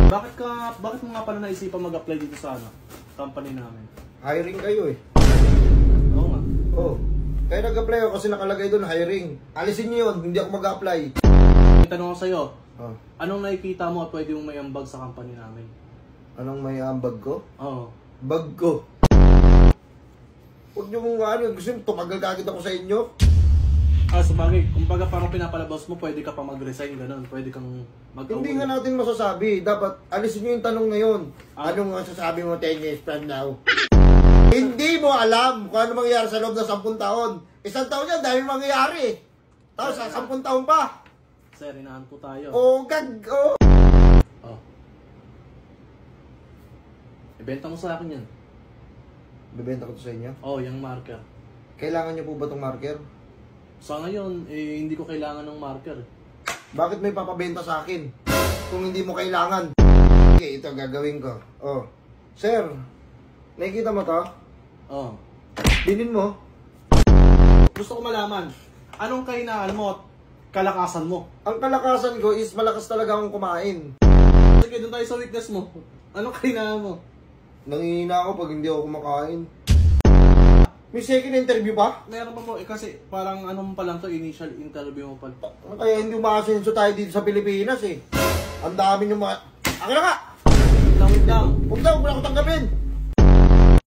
Bakit mo nga pala naisipan mag-apply dito sa company namin? Hiring kayo eh. Oo nga. Oo. Kaya nag-apply ako kasi nakalagay doon hiring. Alisin niyo yun, hindi ako mag-apply. May tanong ko sa'yo, anong nakikita mo at pwede mong may ambag sa company namin? Anong may ambag ko? Oo. Bag ko. Huwag niyo kung ano, gusto niyo tumagal kagad ako sa inyo. Sabagay, kumbaga parang pinapalabas mo, pwede ka pa mag-resign, gano'n. Pwede kang mag-away. Hindi nga natin masasabi. Dapat alisin niyo yung tanong ngayon. Anong masasabi mo 10 years from now? Hindi mo alam kung ano mangyayari sa loob ng 10 taon. Isang taon yan, dahil mangyayari. Tapos sa 10 taon pa. Sir, inahan po tayo. Oh. Ibenta mo sa akin yan. Bebenta ko to sa inyo? Yung marker. Kailangan niyo po ba itong marker? Sa ngayon, hindi ko kailangan ng marker. Bakit may papabenta sa akin? Kung hindi mo kailangan. Okay, ito gagawin ko. Sir, nakikita mo to? Binin mo. Gusto ko malaman, anong kahinaan mo at kalakasan mo? Ang kalakasan ko is malakas talaga akong kumain. Sige, doon tayo sa weakness mo. Anong kahinaan mo? Nangihina ako pag hindi ako kumakain. May second interview pa? Meron pa po, kasi parang pa lang to, initial interview mo pa. Kaya hindi umaasenso tayo dito sa Pilipinas eh. Ang dami yung mga... Akin na ka! Wait lang. Huwag na, huwag mo na ako tanggapin!